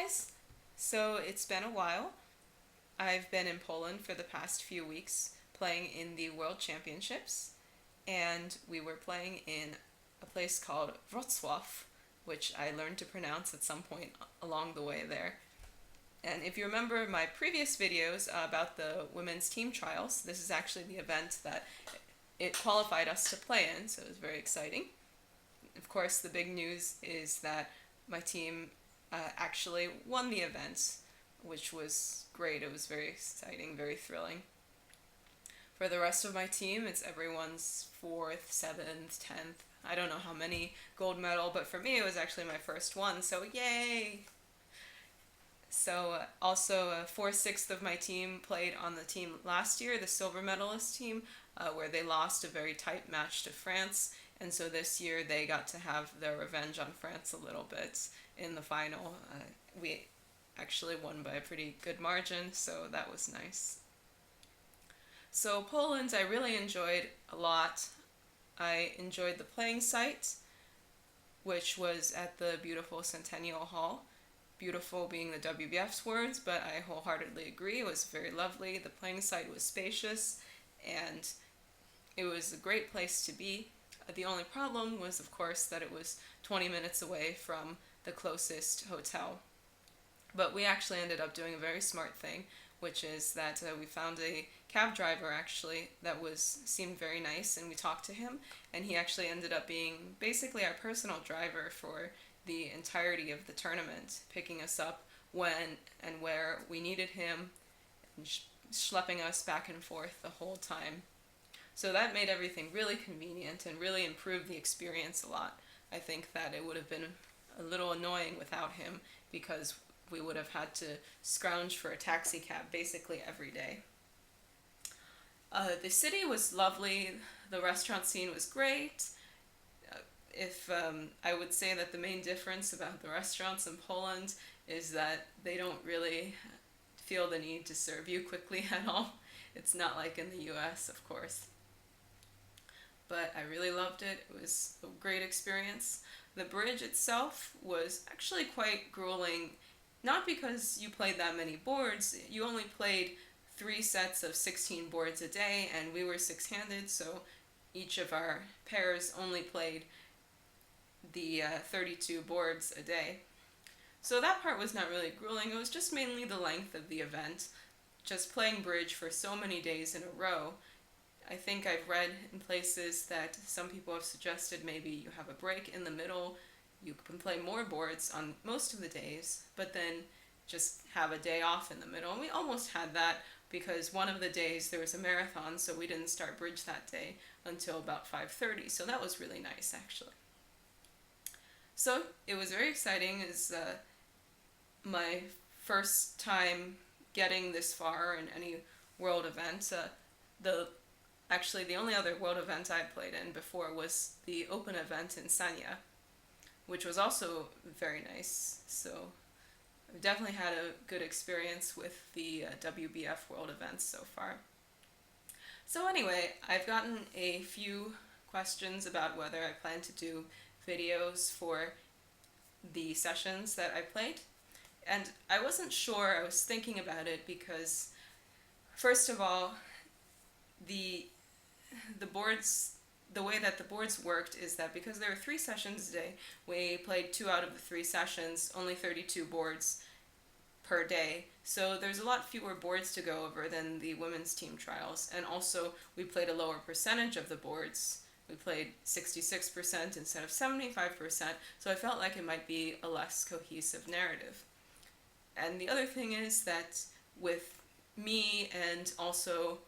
guys! So it's been a while. I've been in Poland for the past few weeks playing in the World Championships, and we were playing in a place called Wrocław, which I learned to pronounce at some point along the way there. And if you remember my previous videos about the women's team trials, this is actually the event that it qualified us to play in, so it was very exciting. Of course, the big news is that my team actually won the event, which was great. It was very exciting, very thrilling. For the rest of my team, it's everyone's fourth, seventh, 10th. I don't know how many gold medal, but for me, it was actually my first one, so yay! So also, 4/6 of my team played on the team last year, the silver medalist team, where they lost a very tight match to France. And so this year they got to have their revenge on France a little bit in the final. We actually won by a pretty good margin, so that was nice. So Poland I really enjoyed a lot. I enjoyed the playing site, which was at the beautiful Centennial Hall. Beautiful being the WBF's words, but I wholeheartedly agree. It was very lovely. The playing site was spacious, and it was a great place to be. The only problem was, of course, that it was 20 minutes away from the closest hotel. But we actually ended up doing a very smart thing, which is that we found a cab driver actually that seemed very nice, and we talked to him, and he actually ended up being basically our personal driver for the entirety of the tournament, picking us up when and where we needed him, and schlepping us back and forth the whole time. So that made everything really convenient and really improved the experience a lot. I think that it would have been a little annoying without him because we would have had to scrounge for a taxi cab basically every day. The city was lovely. The restaurant scene was great. If I would say that the main difference about the restaurants in Poland is that they don't really feel the need to serve you quickly at all. It's not like in the US, of course. But I really loved it. It was a great experience. The bridge itself was actually quite grueling, not because you played that many boards. You only played 3 sets of 16 boards a day, and we were six-handed, so each of our pairs only played the 32 boards a day. So that part was not really grueling. It was just mainly the length of the event. Just playing bridge for so many days in a row. I think I've read in places that some people have suggested maybe you have a break in the middle. You can play more boards on most of the days, but then just have a day off in the middle. And we almost had that because one of the days there was a marathon, so we didn't start bridge that day until about 5:30. So that was really nice, actually. So it was very exciting. It's my first time getting this far in any world event. The only other world event I played in before was the open event in Sanya, which was also very nice. So I've definitely had a good experience with the WBF world events so far. So anyway, I've gotten a few questions about whether I plan to do videos for the sessions that I played. And I wasn't sure. I was thinking about it because, first of all, the way that the boards worked is that because there were 3 sessions a day, we played 2 out of the 3 sessions, only 32 boards per day. So there's a lot fewer boards to go over than the women's team trials. And also, we played a lower percentage of the boards. We played 66% instead of 75%, so I felt like it might be a less cohesive narrative. And the other thing is that with me and also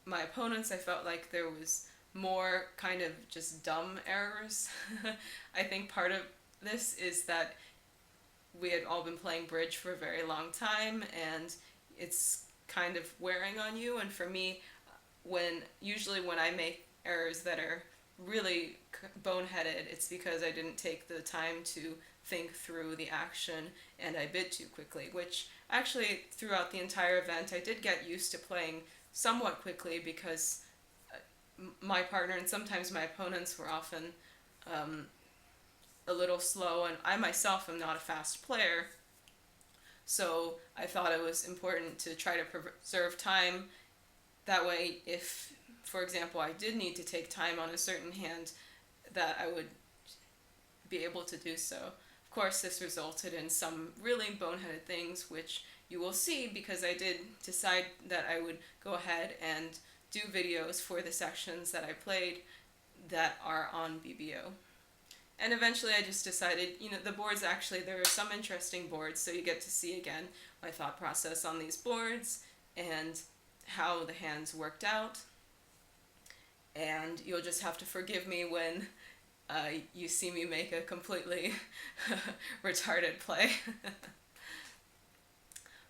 my opponents, I felt like there was more kind of just dumb errors. I think part of this is that we had all been playing bridge for a very long time, and it's kind of wearing on you. And for me, usually when I make errors that are really boneheaded, it's because I didn't take the time to think through the action and I bid too quickly, which actually throughout the entire event I did get used to playing somewhat quickly because my partner and sometimes my opponents were often a little slow, and I myself am not a fast player, So I thought it was important to try to preserve time. That way, if, for example, I did need to take time on a certain hand, that I would be able to do so. Of course, this resulted in some really boneheaded things, which you will see because I did decide that I would go ahead and do videos for the sections that I played that are on BBO. And eventually I just decided, the boards actually, there are some interesting boards, so you get to see again my thought process on these boards and how the hands worked out. And you'll just have to forgive me when you see me make a completely retarded play.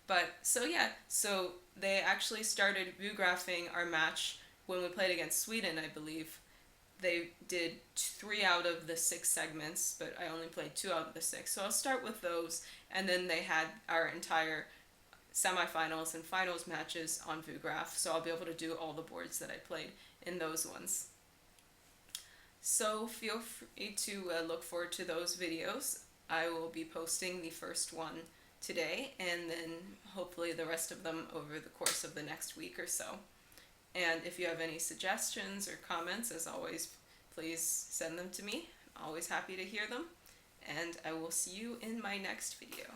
But so yeah, so they actually started view graphing our match when we played against Sweden, I believe. They did 3 out of the 6 segments, but I only played 2 out of the 6. So I'll start with those, and then they had our entire semifinals and finals matches on ViewGraph, so I'll be able to do all the boards that I played in those ones. So feel free to look forward to those videos. I will be posting the first one today, and then hopefully the rest of them over the course of the next week or so. And if you have any suggestions or comments, as always, please send them to me. I'm always happy to hear them. And I will see you in my next video.